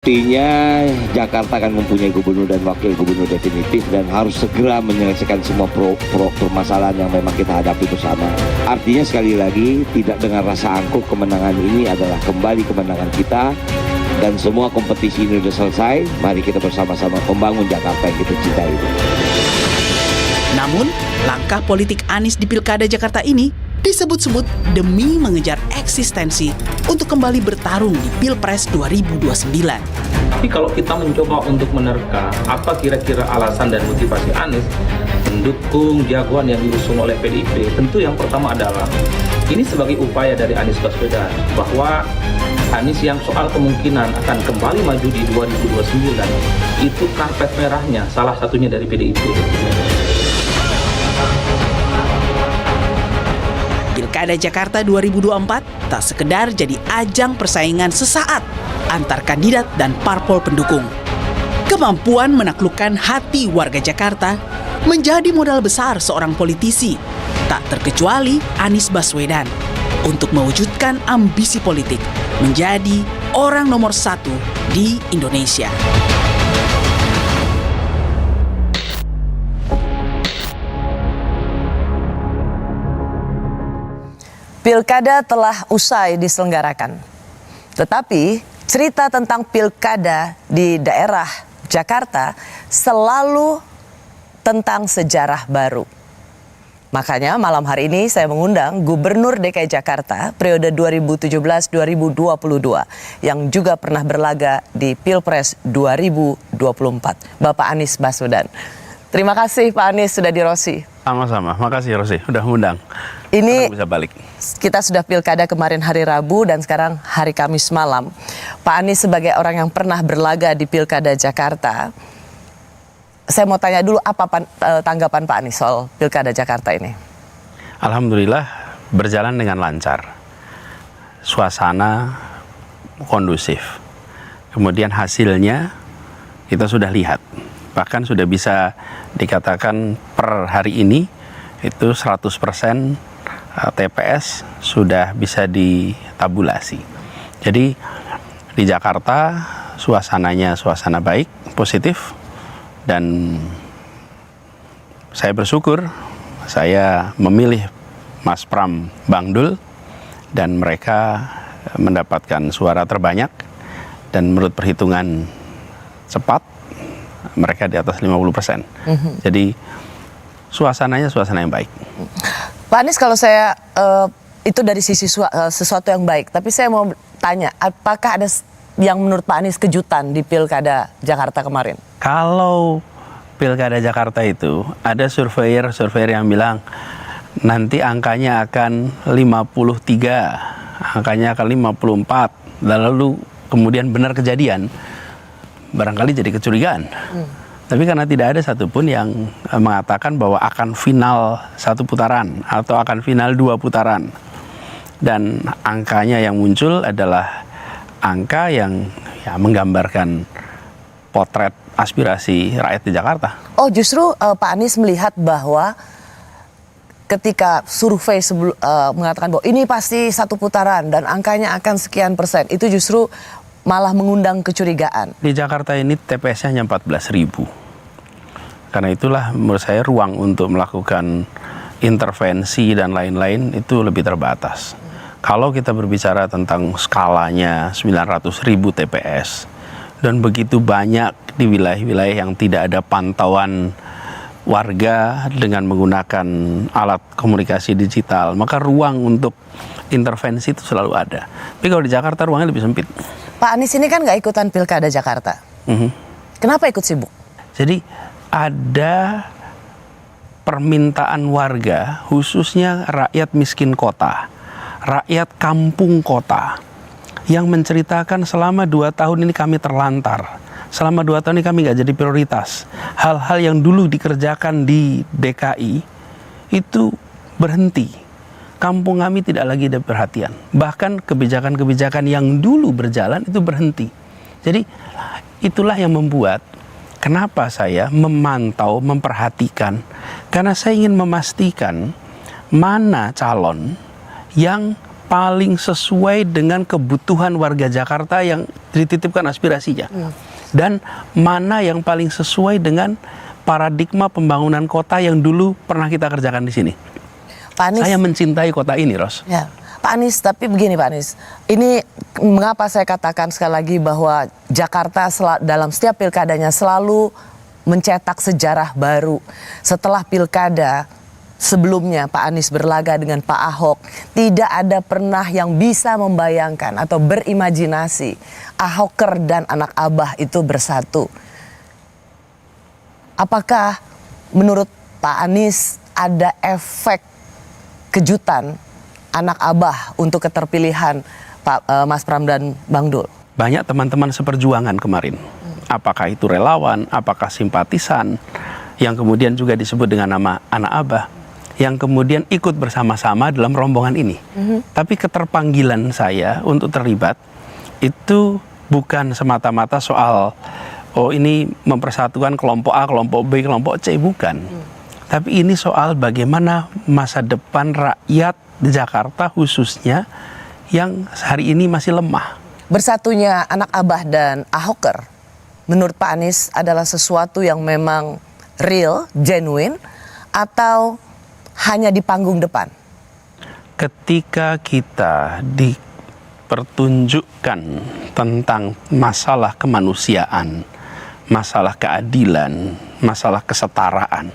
Artinya Jakarta akan mempunyai gubernur dan wakil gubernur definitif dan harus segera menyelesaikan semua permasalahan yang memang kita hadapi bersama. Artinya sekali lagi tidak dengan rasa angkuh, kemenangan ini adalah kembali kemenangan kita dan semua kompetisi ini sudah selesai. Mari kita bersama-sama membangun Jakarta yang kita cintai. Namun, langkah politik Anies di Pilkada Jakarta ini disebut-sebut demi mengejar eksistensi untuk kembali bertarung di Pilpres 2029. Tapi kalau kita mencoba untuk menerka apa kira-kira alasan dan motivasi Anies mendukung jagoan yang diusung oleh PDIP, tentu yang pertama adalah ini sebagai upaya dari Anies Baswedan bahwa Anies yang soal kemungkinan akan kembali maju di 2029 itu karpet merahnya salah satunya dari PDIP. Pilkada Jakarta 2024 tak sekedar jadi ajang persaingan sesaat antar kandidat dan parpol pendukung. Kemampuan menaklukkan hati warga Jakarta menjadi modal besar seorang politisi, tak terkecuali Anies Baswedan, untuk mewujudkan ambisi politik menjadi orang nomor 1 di Indonesia. Pilkada telah usai diselenggarakan. Tetapi cerita tentang pilkada di daerah Jakarta selalu tentang sejarah baru. Makanya malam hari ini saya mengundang Gubernur DKI Jakarta periode 2017-2022 yang juga pernah berlaga di Pilpres 2024, Bapak Anies Baswedan. Terima kasih Pak Anies sudah di Rosi. Sama-sama, makasih Rosi udah ngundang. Ini bisa balik. Kita sudah pilkada kemarin hari Rabu dan sekarang hari Kamis malam. Pak Anies sebagai orang yang pernah berlaga di Pilkada Jakarta, saya mau tanya dulu apa tanggapan Pak Anies soal Pilkada Jakarta ini? Alhamdulillah berjalan dengan lancar. Suasana kondusif. Kemudian hasilnya kita sudah lihat. Bahkan sudah bisa dikatakan per hari ini itu 100% TPS sudah bisa ditabulasi. Jadi di Jakarta suasananya suasana baik, positif, dan saya bersyukur saya memilih Mas Pram Bangdul dan mereka mendapatkan suara terbanyak dan menurut perhitungan cepat mereka di atas 50%. Jadi suasananya suasana yang baik. Pak Anies, kalau saya itu dari sisi sesuatu yang baik, tapi saya mau tanya, apakah ada yang menurut Pak Anies kejutan di Pilkada Jakarta kemarin? Kalau Pilkada Jakarta itu ada surveyor yang bilang nanti angkanya akan 53, angkanya akan 54, lalu kemudian benar kejadian, barangkali jadi kecurigaan. Tapi karena tidak ada satupun yang mengatakan bahwa akan final 1 putaran atau akan final 2 putaran. Dan angkanya yang muncul adalah angka yang menggambarkan potret aspirasi rakyat di Jakarta. Oh, justru Pak Anies melihat bahwa ketika survei mengatakan bahwa ini pasti 1 putaran dan angkanya akan sekian persen, itu justru malah mengundang kecurigaan. Di Jakarta ini TPS-nya hanya 14.000. Karena itulah menurut saya ruang untuk melakukan intervensi dan lain-lain itu lebih terbatas. Kalau kita berbicara tentang skalanya 900.000 TPS dan begitu banyak di wilayah-wilayah yang tidak ada pantauan warga dengan menggunakan alat komunikasi digital, maka ruang untuk intervensi itu selalu ada. Tapi kalau di Jakarta ruangnya lebih sempit. Pak Anies ini kan nggak ikutan Pilkada Jakarta. Kenapa ikut sibuk? Jadi ada permintaan warga, khususnya rakyat miskin kota, rakyat kampung kota, yang menceritakan selama 2 tahun ini kami terlantar. Selama 2 tahun ini kami nggak jadi prioritas. Hal-hal yang dulu dikerjakan di DKI itu berhenti. Kampung kami tidak lagi ada perhatian. Bahkan kebijakan-kebijakan yang dulu berjalan itu berhenti. Jadi itulah yang membuat kenapa saya memantau, memperhatikan. Karena saya ingin memastikan mana calon yang paling sesuai dengan kebutuhan warga Jakarta yang dititipkan aspirasinya. Dan mana yang paling sesuai dengan paradigma pembangunan kota yang dulu pernah kita kerjakan di sini. Pak Anies, Saya mencintai kota ini, Ros. ya, Pak Anies, tapi begini Pak Anies, ini mengapa saya katakan sekali lagi bahwa Jakarta dalam setiap pilkadanya selalu mencetak sejarah baru. Setelah pilkada sebelumnya Pak Anies berlaga dengan Pak Ahok, tidak ada pernah yang bisa membayangkan atau berimajinasi Ahoker dan anak Abah itu bersatu. Apakah menurut Pak Anies ada efek kejutan anak Abah untuk keterpilihan Mas Pram dan Bang Dul? Banyak teman-teman seperjuangan kemarin. Apakah itu relawan, apakah simpatisan, yang kemudian juga disebut dengan nama anak Abah, yang kemudian ikut bersama-sama dalam rombongan ini. Tapi keterpanggilan saya untuk terlibat itu bukan semata-mata soal ini mempersatukan kelompok A, kelompok B, kelompok C, bukan. Tapi ini soal bagaimana masa depan rakyat di Jakarta khususnya yang hari ini masih lemah. Bersatunya anak Abah dan Ahoker menurut Pak Anies adalah sesuatu yang memang real, genuine, atau hanya di panggung depan? Ketika kita dipertunjukkan tentang masalah kemanusiaan, masalah keadilan, masalah kesetaraan,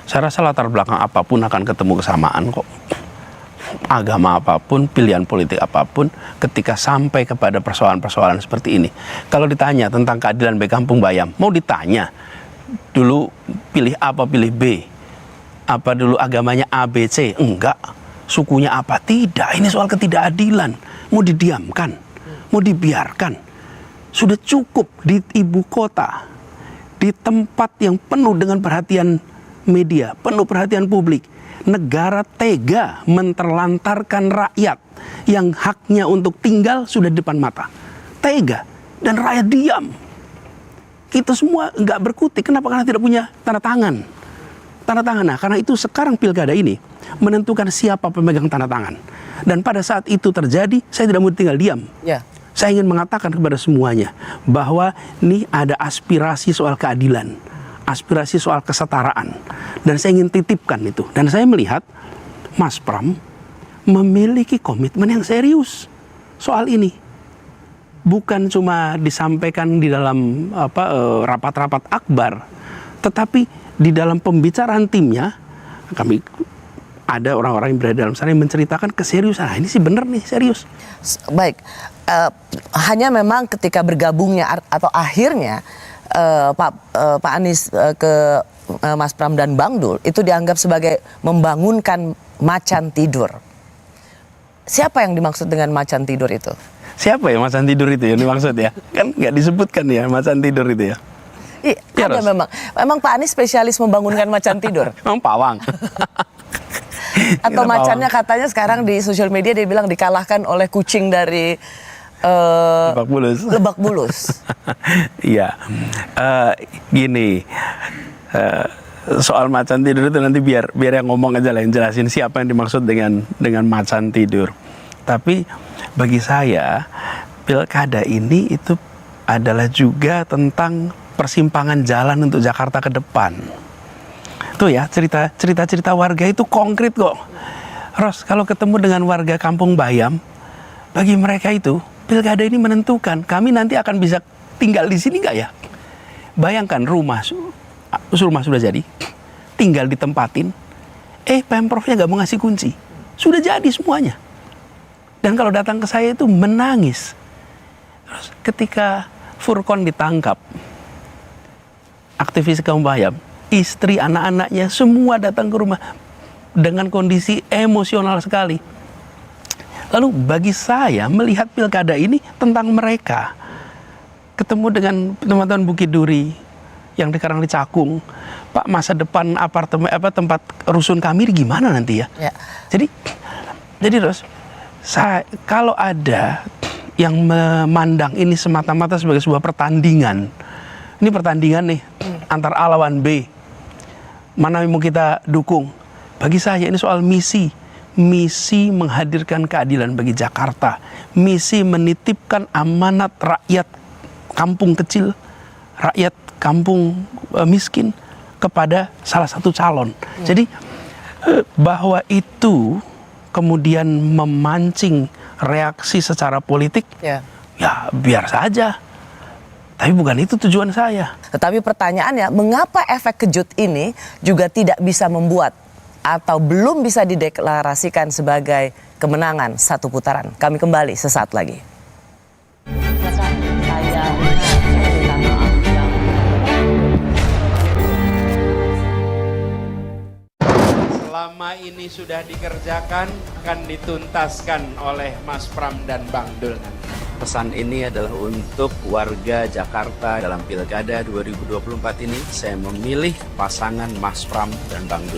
saya rasa latar belakang apapun akan ketemu kesamaan kok. Agama apapun, pilihan politik apapun, ketika sampai kepada persoalan-persoalan seperti ini. Kalau ditanya tentang keadilan bagi Kampung Bayam, mau ditanya dulu pilih A apa pilih B? Apa dulu agamanya A, B, C? Enggak. Sukunya apa? Tidak. Ini soal ketidakadilan. Mau didiamkan? Mau dibiarkan? Sudah cukup di ibu kota, di tempat yang penuh dengan perhatian media, penuh perhatian publik. Negara tega menterlantarkan rakyat yang haknya untuk tinggal sudah di depan mata. Tega. Dan rakyat diam. Kita semua enggak berkutik. Kenapa? Karena tidak punya tanda tangan. Tanda tangan. Nah, karena itu sekarang pilkada ini menentukan siapa pemegang tanda tangan. Dan pada saat itu terjadi, saya tidak mau tinggal diam. Ya. Saya ingin mengatakan kepada semuanya bahwa ini ada aspirasi soal keadilan, aspirasi soal kesetaraan. Dan saya ingin titipkan itu. Dan saya melihat Mas Pram memiliki komitmen yang serius soal ini. Bukan cuma disampaikan di dalam rapat-rapat akbar, tetapi di dalam pembicaraan timnya, kami ada orang-orang yang berada dalam sana yang menceritakan keseriusan. Nah, ini sih benar nih, serius. Baik, hanya memang ketika bergabungnya atau akhirnya Pak Anies ke Mas Pram dan Bang Dul itu dianggap sebagai membangunkan macan tidur. Siapa yang dimaksud dengan macan tidur itu? Siapa ya macan tidur itu yang dimaksud ya? Kan nggak disebutkan ya macan tidur itu ya? Iya, ada memang Pak Anies spesialis membangunkan macan tidur. Memang pawang. Atau macannya katanya sekarang di sosial media dia bilang dikalahkan oleh kucing dari Lebak Bulus. Lebak Bulus. Iya, gini, soal macan tidur itu nanti biar yang ngomong aja lah, yang jelasin siapa yang dimaksud dengan macan tidur. Tapi bagi saya pilkada ini itu adalah juga tentang persimpangan jalan untuk Jakarta ke depan. Tuh ya, cerita warga itu konkret kok. Ros, kalau ketemu dengan warga Kampung Bayam, bagi mereka itu pilkada ini menentukan kami nanti akan bisa tinggal di sini nggak ya? Bayangkan rumah sudah jadi, tinggal ditempatin, Pemprovnya nggak mau ngasih kunci, sudah jadi semuanya. Dan kalau datang ke saya itu menangis. Terus ketika Furkon ditangkap, aktivis Kampung Bayam, istri, anak-anaknya semua datang ke rumah dengan kondisi emosional sekali. Lalu bagi saya melihat pilkada ini tentang mereka. Ketemu dengan teman-teman Bukit Duri yang sekarang di Cakung, Pak, masa depan apartemen tempat rusun kami gimana nanti ya? Ya. Jadi terus kalau ada yang memandang ini semata-mata sebagai sebuah pertandingan, ini pertandingan nih antar A lawan B, mana yang mau kita dukung? Bagi saya ini soal misi misi menghadirkan keadilan bagi Jakarta, misi menitipkan amanat rakyat kampung kecil, rakyat kampung miskin kepada salah satu calon. Jadi bahwa itu kemudian memancing reaksi secara politik, ya biar saja. Tapi bukan itu tujuan saya. Tetapi pertanyaannya, mengapa efek kejut ini juga tidak bisa membuat atau belum bisa dideklarasikan sebagai kemenangan satu putaran? Kami kembali sesaat lagi. Selama ini sudah dikerjakan, akan dituntaskan oleh Mas Pram dan Bang Dul. Pesan ini adalah untuk warga Jakarta dalam Pilkada 2024 ini. Saya memilih pasangan Mas Pram dan Bang Dul.